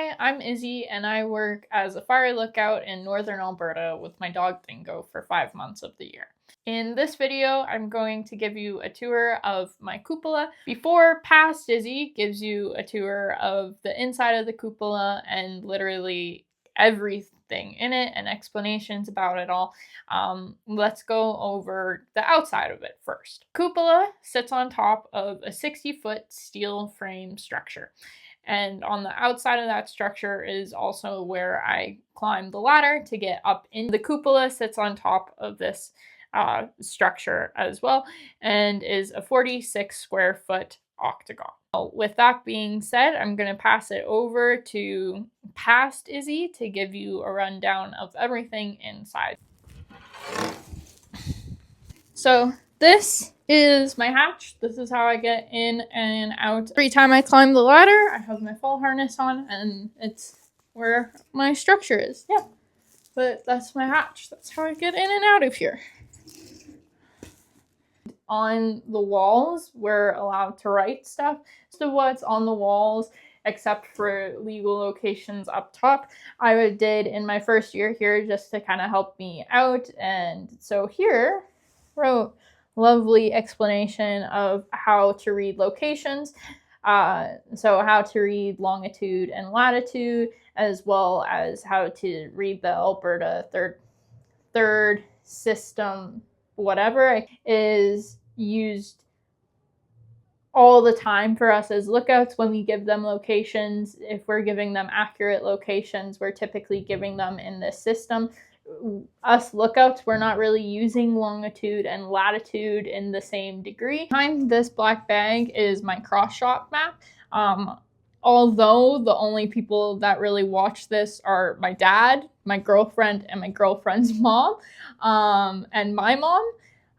Hi, I'm Izzy, and I work as a fire lookout in northern Alberta with my dog Dingo for 5 months of the year. In this video, I'm going to give you a tour of my cupola. Before past Izzy gives you a tour of the inside of the cupola and literally everything in it and explanations about it all, let's go over the outside of it first. Cupola sits on top of a 60-foot steel frame structure. And on the outside of that structure is also where I climb the ladder to get up in. The cupola sits on top of this structure as well and is a 46 square foot octagon. With that being said, I'm going to pass it over to past Izzy to give you a rundown of everything inside. So this is my hatch. This is how I get in and out. Every time I climb the ladder, I have my full harness on, and it's where my structure is. Yeah, but that's my hatch. That's how I get in and out of here. On the walls, we're allowed to write stuff. So what's on the walls, except for legal locations up top, I did in my first year here just to kind of help me out. And so here, wrote lovely explanation of how to read locations. So how to read longitude and latitude, as well as how to read the Alberta third system, whatever is used all the time for us as lookouts when we give them locations. If we're giving them accurate locations, we're typically giving them in this system. Us lookouts, we're not really using longitude and latitude in the same degree. Behind this black bag is my cross-shot map. Although the only people that really watch this are my dad, my girlfriend, and my girlfriend's mom, and my mom,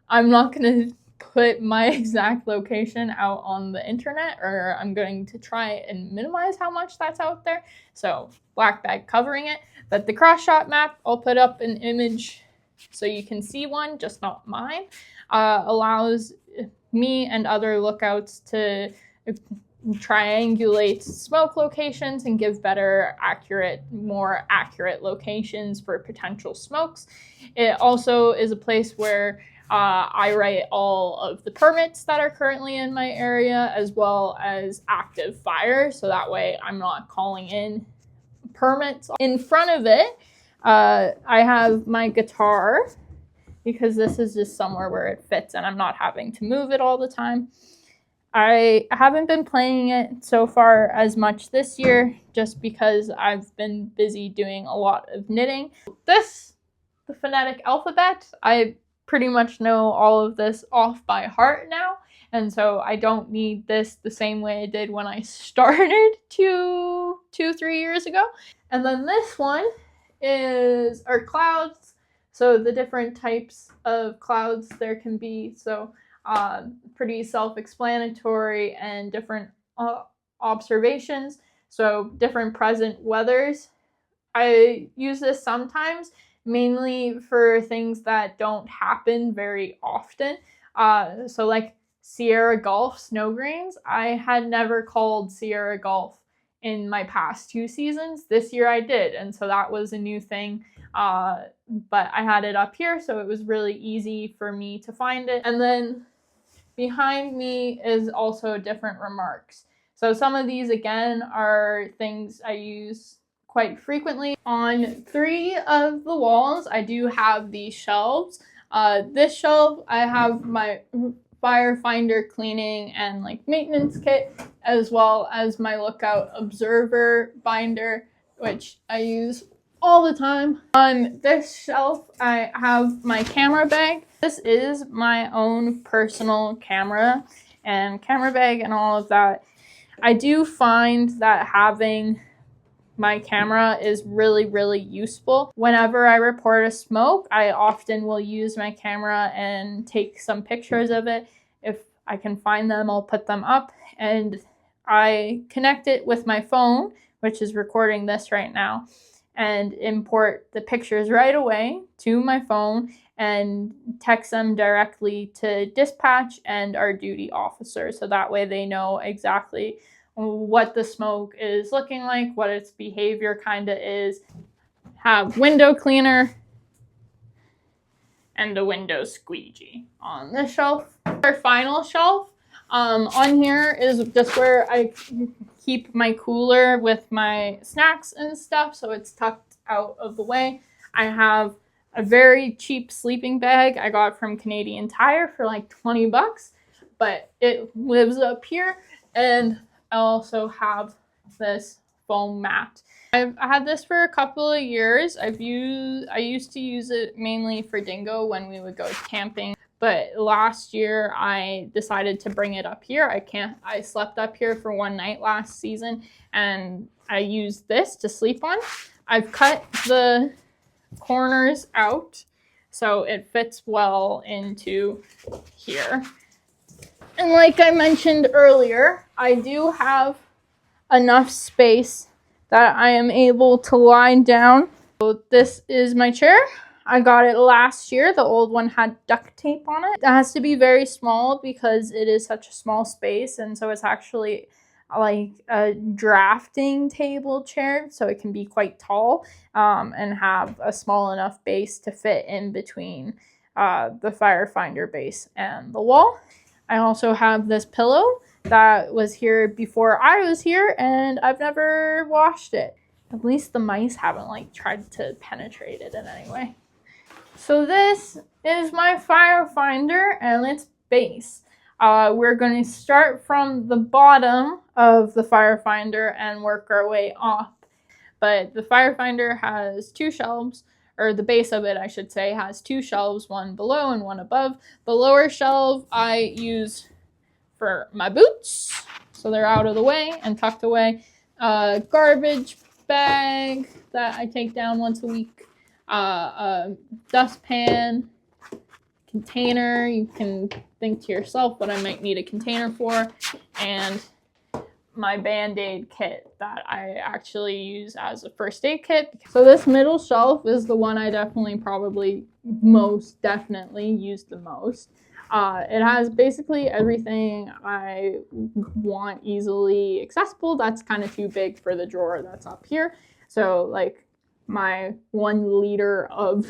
I'm not going to put my exact location out on the internet, or I'm going to try and minimize how much that's out there. So black bag covering it. But the cross-shot map, I'll put up an image so you can see one, just not mine, allows me and other lookouts to triangulate smoke locations and give more accurate locations for potential smokes. It also is a place where I write all of the permits that are currently in my area, as well as active fire, so that way I'm not calling in permits. In front of it, I have my guitar, because this is just somewhere where it fits and I'm not having to move it all the time. I haven't been playing it so far as much this year, just because I've been busy doing a lot of knitting. The phonetic alphabet, I pretty much know all of this off by heart now, and so I don't need this the same way I did when I started 3 years ago. And then this one are clouds, so the different types of clouds there can be, so pretty self-explanatory, and different observations, so different present weathers. I use this sometimes, mainly for things that don't happen very often. So like Sierra Gulf snow grains, I had never called Sierra Gulf in my past 2 seasons. This year I did, and so that was a new thing. But I had it up here, so it was really easy for me to find it. And then behind me is also different remarks. So some of these, again, are things I use quite frequently. On 3 of the walls, I do have these shelves. This shelf, I have my firefinder cleaning and like maintenance kit, as well as my lookout observer binder, which I use all the time. On this shelf, I have my camera bag. This is my own personal camera and camera bag and all of that. I do find that having my camera is really, really useful. Whenever I report a smoke, I often will use my camera and take some pictures of it. If I can find them, I'll put them up, and I connect it with my phone, which is recording this right now, and import the pictures right away to my phone and text them directly to dispatch and our duty officer, so that way they know exactly what the smoke is looking like, what its behavior kind of is. Have window cleaner and a window squeegee on this shelf. Our final shelf on here is just where I keep my cooler with my snacks and stuff, so it's tucked out of the way. I have a very cheap sleeping bag I got from Canadian Tire for like 20 bucks, but it lives up here. And I also have this foam mat. I've had this for a couple of years. I used to use it mainly for dingo when we would go camping, but last year I decided to bring it up here. I slept up here for one night last season, and I used this to sleep on. I've cut the corners out so it fits well into here. And like I mentioned earlier, I do have enough space that I am able to lie down. So this is my chair. I got it last year. The old one had duct tape on it. It has to be very small because it is such a small space, and so it's actually like a drafting table chair, so it can be quite tall and have a small enough base to fit in between the Firefinder base and the wall. I also have this pillow that was here before I was here, and I've never washed it. At least the mice haven't like tried to penetrate it in any way. So this is my Firefinder and its base. We're going to start from the bottom of the Firefinder and work our way up. But the Firefinder has two shelves, or the base of it, I should say, has two shelves, one below and one above. The lower shelf I use for my boots, so they're out of the way and tucked away. Garbage bag that I take down once a week. A dustpan, container, you can think to yourself what I might need a container for, and my Band-Aid kit that I actually use as a first aid kit. So this middle shelf is the one I probably most definitely use the most. It has basically everything I want easily accessible. That's kind of too big for the drawer that's up here. So like my 1 liter of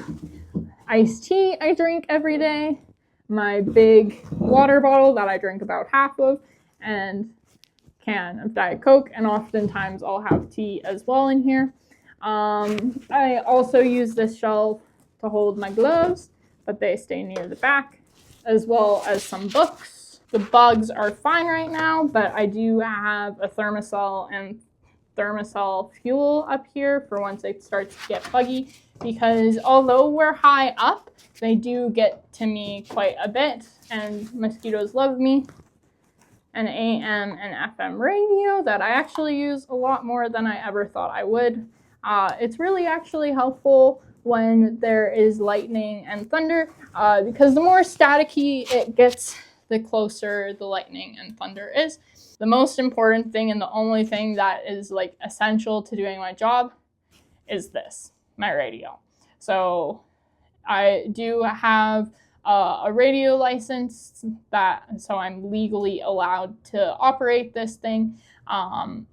iced tea I drink every day, my big water bottle that I drink about half of, and can of Diet Coke, and oftentimes I'll have tea as well in here. I also use this shelf to hold my gloves, but they stay near the back, as well as some books. The bugs are fine right now, but I do have a Thermacell and Thermacell fuel up here for once it starts to get buggy, because although we're high up, they do get to me quite a bit, and mosquitoes love me. An AM and FM radio that I actually use a lot more than I ever thought I would. It's really actually helpful when there is lightning and thunder, because the more staticky it gets, the closer the lightning and thunder is. The most important thing and the only thing that is like essential to doing my job is this, my radio. So I do have a radio license, so I'm legally allowed to operate this thing.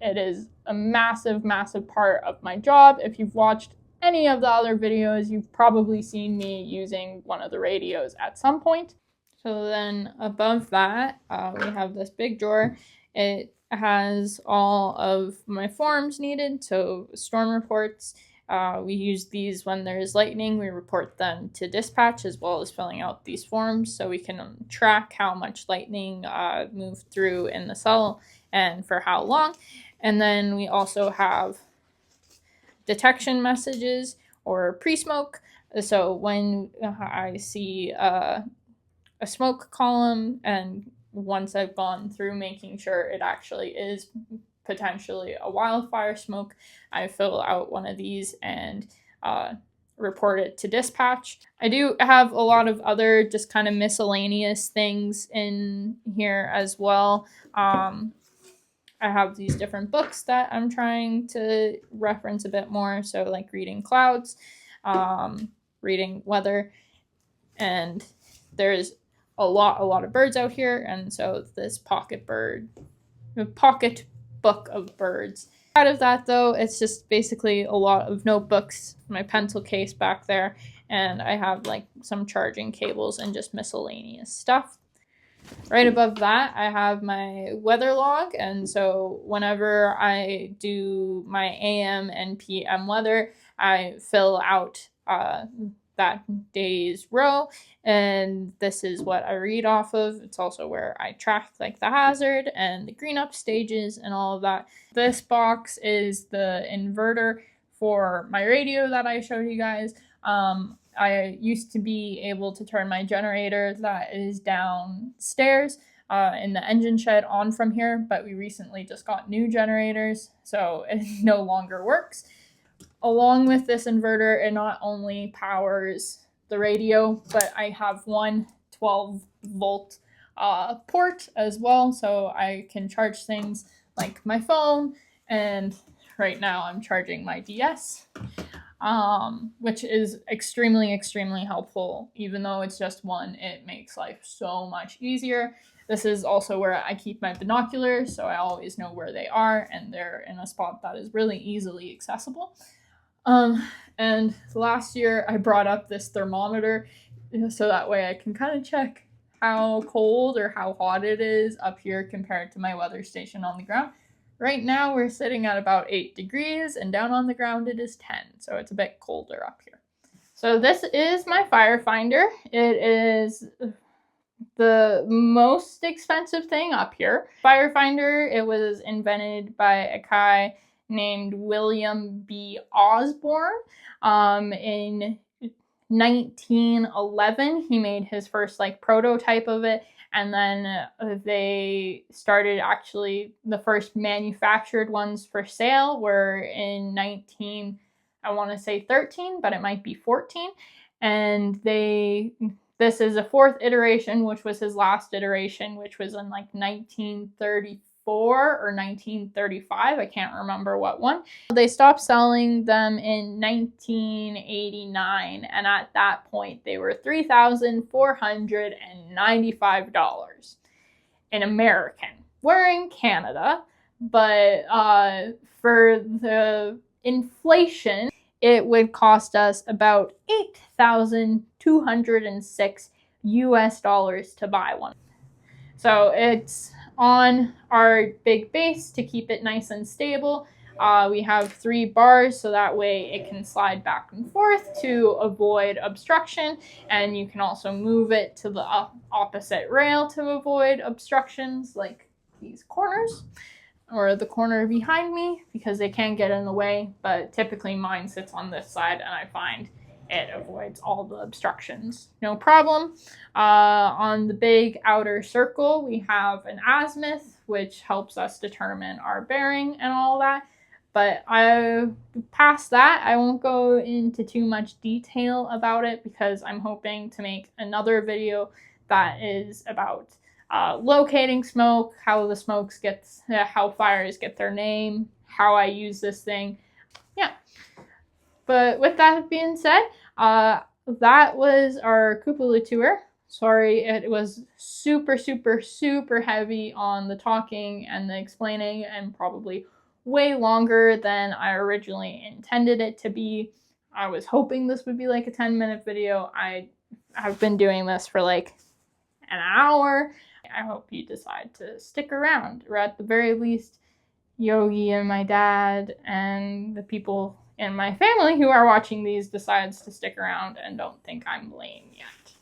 It is a massive, massive part of my job. If you've watched any of the other videos, you've probably seen me using one of the radios at some point. So then above that, we have this big drawer. It has all of my forms needed, so storm reports. We use these when there's lightning. We report them to dispatch, as well as filling out these forms so we can track how much lightning moved through in the cell and for how long. And then we also have detection messages or pre-smoke. So when I see a smoke column, and once I've gone through making sure it actually is potentially a wildfire smoke, I fill out one of these and report it to dispatch. I do have a lot of other just kind of miscellaneous things in here as well. I have these different books that I'm trying to reference a bit more, so like reading clouds, reading weather, and there's a lot of birds out here, and so this pocket book of birds. Out of that though, it's just basically a lot of notebooks, my pencil case back there, and I have like some charging cables and just miscellaneous stuff. Right above that, I have my weather log, and so whenever I do my AM and PM weather, I fill out that day's row, and this is what I read off of. It's also where I track like the hazard and the green up stages and all of that. This box is the inverter for my radio that I showed you guys. I used to be able to turn my generator that is downstairs in the engine shed on from here, but we recently just got new generators, so it no longer works. Along with this inverter, it not only powers the radio, but I have one 12-volt port as well, so I can charge things like my phone, and right now I'm charging my DS. Which is extremely, extremely helpful. Even though it's just one, it makes life so much easier. This is also where I keep my binoculars, so I always know where they are, and they're in a spot that is really easily accessible. And last year I brought up this thermometer, so that way I can kind of check how cold or how hot it is up here compared to my weather station on the ground. Right now we're sitting at about 8 degrees, and down on the ground it is 10, so it's a bit colder up here. So this is my fire finder. It is the most expensive thing up here. Fire finder, it was invented by a guy named William B. Osborne in 1911. He made his first like prototype of it, and then they started actually the first manufactured ones for sale were in 13, but it might be 14. And this is a fourth iteration, which was his last iteration, which was in like 1934 or 1935. I can't remember what one. They stopped selling them in 1989, and at that point they were $3,495 in American. We're in Canada, but for the inflation, it would cost us about $8,206 to buy one. So it's on our big base to keep it nice and stable. We have 3 bars, so that way it can slide back and forth to avoid obstruction, and you can also move it to the opposite rail to avoid obstructions like these corners or the corner behind me, because they can get in the way, but typically mine sits on this side and I find it avoids all the obstructions, no problem. On the big outer circle, we have an azimuth, which helps us determine our bearing and all that. But past that, I won't go into too much detail about it, because I'm hoping to make another video that is about locating smoke, how the smokes how fires get their name, how I use this thing. Yeah. But with that being said, that was our cupola tour. Sorry, it was super, super, super heavy on the talking and the explaining, and probably way longer than I originally intended it to be. I was hoping this would be like a 10-minute video. I've been doing this for like an hour. I hope you decide to stick around, or at the very least, Yogi and my dad and the people in my family who are watching these decides to stick around and don't think I'm lame yet.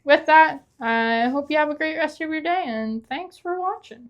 With that, I hope you have a great rest of your day, and thanks for watching.